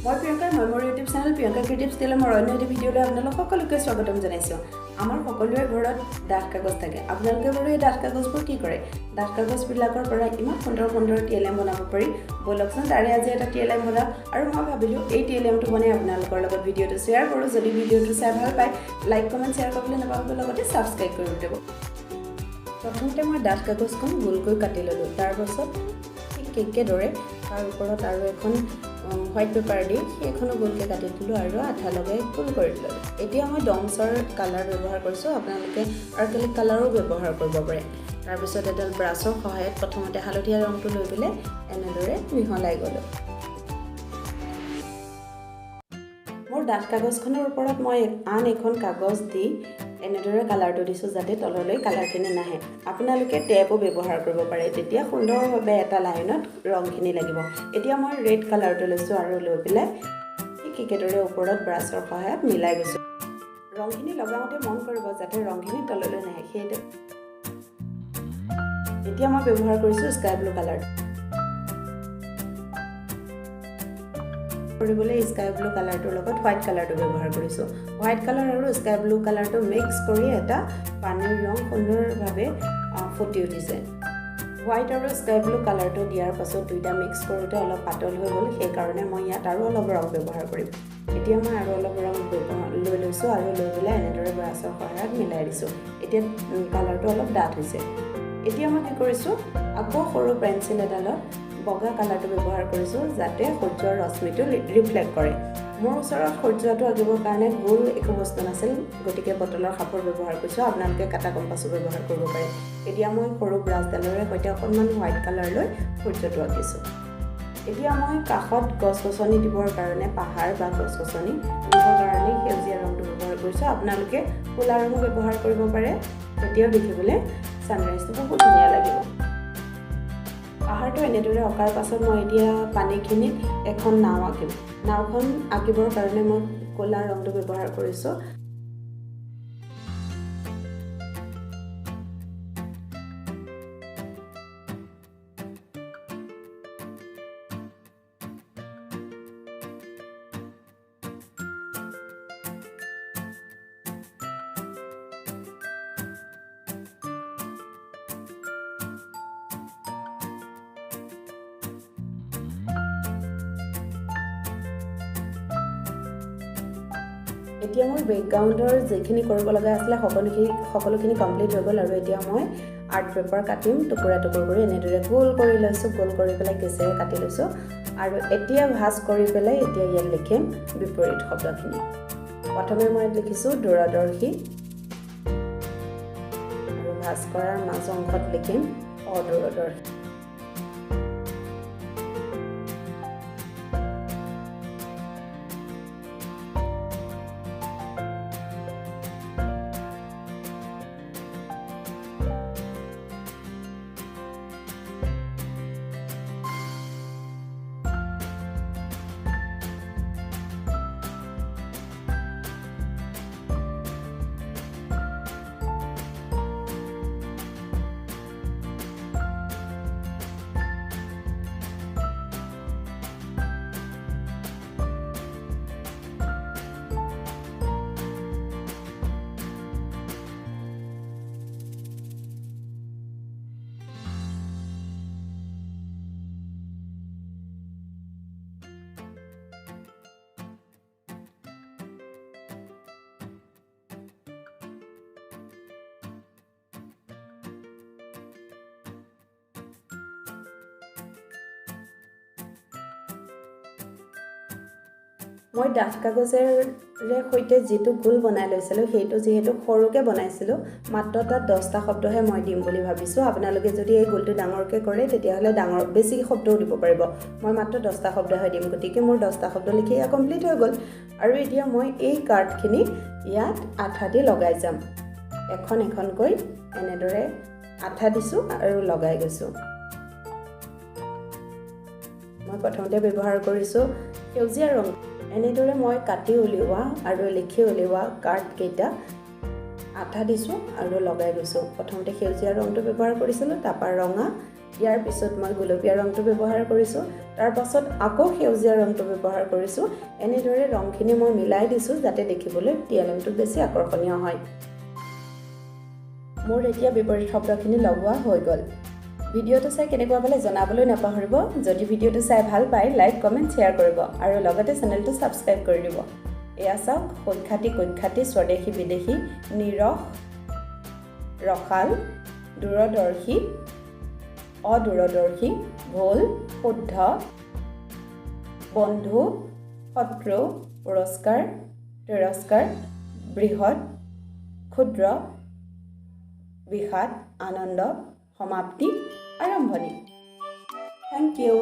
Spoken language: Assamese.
মই প্ৰিয়ংকাৰ মোৰ ইউটিউব চেনেল প্ৰিয়ংকা ক্ৰিয়েটিভছ TLMৰ অন্য এটা ভিডিঅ'লৈ আপোনালোক সকলোকে স্বাগতম জনাইছোঁ। আমাৰ সকলোৰে ঘৰত ডাঠ কাগজ থাকে। আপোনালোকে বাৰু এই ডাঠ কাগজবোৰ কি কৰে? ডাঠ কাগজবিলাকৰ পৰা ইমান সুন্দৰ সুন্দৰ TLM বনাব পাৰি। বলকচোন তাৰে আজি এটা TLM বনাওঁ আৰু মই ভাবিলোঁ এই TLMটো বনাই আপোনালোকৰ লগত ভিডিঅ'টো শ্বেয়াৰ কৰোঁ। যদি ভিডিঅ'টো চাই ভাল পায় লাইক কমেণ্ট শ্বেয়াৰ কৰিবলৈ নাপাহৰিব, লগতে ছাবস্ক্ৰাইব কৰি দিব। প্ৰথমতে মই ডাঠ কাগজখন গোলকৈ কাটি ল'লোঁ। তাৰপাছত ঠিক একেদৰে তাৰ ওপৰত আৰু এখন হোৱাইট পেপাৰ দি সেইখনো গোলকৈ কাটি দিলোঁ আৰু আঠা লগাই গোল কৰি দিলোঁ। এতিয়া মই ডমছৰ কালাৰ ব্যৱহাৰ কৰিছোঁ, আপোনালোকে আৰ্কেলিক কালাৰো ব্যৱহাৰ কৰিব পাৰে। তাৰপিছত এডাল ব্ৰাছৰ সহায়ত প্ৰথমতে হালধীয়া ৰংটো লৈ পেলাই এনেদৰে মিহলাই গ'লোঁ। মোৰ ডাঠ কাগজখনৰ ওপৰত মই আন এখন কাগজ দি এনেদৰে কালাৰটো দিছোঁ যাতে তললৈ কালাৰখিনি নাহে। আপোনালোকে টেপো ব্যৱহাৰ কৰিব পাৰে, তেতিয়া সুন্দৰভাৱে এটা লাইনত ৰংখিনি লাগিব। এতিয়া মই ৰেড কালাৰটো লৈছোঁ আৰু লৈ পেলাই ঠিক একেদৰে ওপৰত ব্ৰাছৰ সহায়ত মিলাই গৈছোঁ। ৰংখিনি লগাওঁতে মন কৰিব যাতে ৰংখিনি তললৈ নাহে। সেইটো এতিয়া মই ব্যৱহাৰ কৰিছোঁ স্কাই ব্লু কালাৰ। কৰিবলৈ স্কাই ব্লু কালাৰটোৰ লগত হোৱাইট কালাৰটো ব্যৱহাৰ কৰিছোঁ। হোৱাইট কালাৰ আৰু স্কাই ব্লু কালাৰটো মিক্স কৰি এটা পানীৰ ৰং সুন্দৰভাৱে ফুটি উঠিছে। হোৱাইট আৰু স্কাই ব্লু কালাৰটো দিয়াৰ পাছত দুইটা মিক্স কৰোঁতে অলপ পাতল হৈ গ'ল, সেইকাৰণে মই ইয়াত আৰু অলপ ৰং ব্যৱহাৰ কৰিম। এতিয়া মই আৰু অলপ ৰং লৈ লৈছোঁ আৰু লৈ পেলাই এনেদৰে ব্ৰাছৰ সহায়ত মিলাই দিছোঁ। এতিয়া কালাৰটো অলপ ডাঠ হৈছে। এতিয়া মই কি কৰিছোঁ, আকৌ সৰু পেঞ্চিল এডালত বগা কালাৰটো ব্যৱহাৰ কৰিছোঁ যাতে সূৰ্যৰ ৰশ্মিটো ৰিফ্লেক্ট কৰে। মোৰ ওচৰত সূৰ্যটো আঁকিবৰ কাৰণে গোল একো বস্তু নাছিল, গতিকে বটলৰ সাপৰ ব্যৱহাৰ কৰিছোঁ। আপোনালোকে কাটা কম্পাছো ব্যৱহাৰ কৰিব পাৰে। এতিয়া মই সৰু ব্ৰাছডালৰে সৈতে অকণমান হোৱাইট কালাৰ লৈ সূৰ্যটো আঁকিছোঁ। এতিয়া মই কাষত গছ গছনি দিবৰ কাৰণে পাহাৰ বা গছ গছনি দিবৰ কাৰণে সেউজীয়া ৰংটো ব্যৱহাৰ কৰিছোঁ। আপোনালোকে ক'লা ৰঙো ব্যৱহাৰ কৰিব পাৰে, তেতিয়াও দেখিবলৈ ছানৰাইজটো বহুত ধুনীয়া লাগিব। পাহাৰটো এনেদৰে অঁকাৰ পাছত মই এতিয়া পানীখিনিত এখন নাও আঁকিম। নাওখন আঁকিবৰ কাৰণে মই ক'লা ৰংটো ব্যৱহাৰ কৰিছোঁ। এতিয়া মোৰ বেকগ্ৰাউণ্ডৰ যিখিনি কৰিব লগা আছিলে সকলোখিনি কমপ্লিট হৈ গ'ল আৰু এতিয়া মই আৰ্ট পেপাৰ কাটিম টুকুৰা টুকুৰ কৰি এনেদৰে গোল কৰি লৈছোঁ। গোল কৰি পেলাই কেঁচেৰে কাটি লৈছোঁ আৰু এতিয়া ভাঁজ কৰি পেলাই এতিয়া ইয়াত লিখিম বিপৰীত শব্দখিনি। প্ৰথমে মই লিখিছোঁ দূৰদৰ্শী আৰু ভাঁজ কৰাৰ মাজ অংশত লিখিম অদূৰদৰ্শী। মই ডাঠ কাগজেৰে সৈতে যিটো গোল বনাই লৈছিলোঁ সেইটো যিহেতু সৰুকৈ বনাইছিলোঁ, মাত্ৰ তাত 10টা শব্দহে মই দিম বুলি ভাবিছোঁ। আপোনালোকে যদি এই গোলটো ডাঙৰকৈ কৰে তেতিয়াহ'লে বেছি শব্দও দিব পাৰিব। মই মাত্ৰ 10টা শব্দহে দিম, গতিকে মোৰ 10টা শব্দ লিখি এয়া কমপ্লিট হৈ গ'ল। আৰু এতিয়া মই এই কাৰ্ডখিনি ইয়াত আঠা দি লগাই যাম। এখন এখনকৈ এনেদৰে আঠা দিছোঁ আৰু লগাই গৈছোঁ। মই প্ৰথমতে ব্যৱহাৰ কৰিছোঁ সেউজীয়া ৰং। এনেদৰে মই কাটি উলিওৱা আৰু লিখি উলিওৱা কাৰ্ডকেইটা আঠা দিছোঁ আৰু লগাই গৈছোঁ। প্ৰথমতে সেউজীয়া ৰংটো ব্যৱহাৰ কৰিছিলোঁ, তাৰপৰা ৰঙা, ইয়াৰ পিছত মই গুলপীয়া ৰংটো ব্যৱহাৰ কৰিছোঁ তাৰ পাছত আকৌ সেউজীয়া ৰংটো ব্যৱহাৰ কৰিছোঁ এনেদৰে ৰংখিনি মই মিলাই দিছোঁ যাতে দেখিবলৈ TLMটো বেছি আকৰ্ষণীয় হয় মোৰ এতিয়া বিপৰীত শব্দখিনি লগোৱা হৈ গ'ল ভিডিঅ'টো চাই কেনেকুৱা পালে জনাবলৈ নাপাহৰিব যদি ভিডিঅ'টো চাই ভাল পায় লাইক কমেন্ট শ্বেয়াৰ কৰিব আৰু লগতে চেনেলটো সাবস্ক্ৰাইব কৰি দিব এয়া চাওক কৈখ্যাতি স্বদেশী বিদেশী নিৰখ ৰখাল দূৰদৰ্শী অদূৰদৰ্শী ভুল শুদ্ধ বন্ধু শত্ৰু পুৰস্কাৰ তিৰস্কাৰ বৃহৎ ক্ষুদ্ৰ বিষাদ আনন্দ সমাপ্তি আৰম্ভণি থেংক ইউ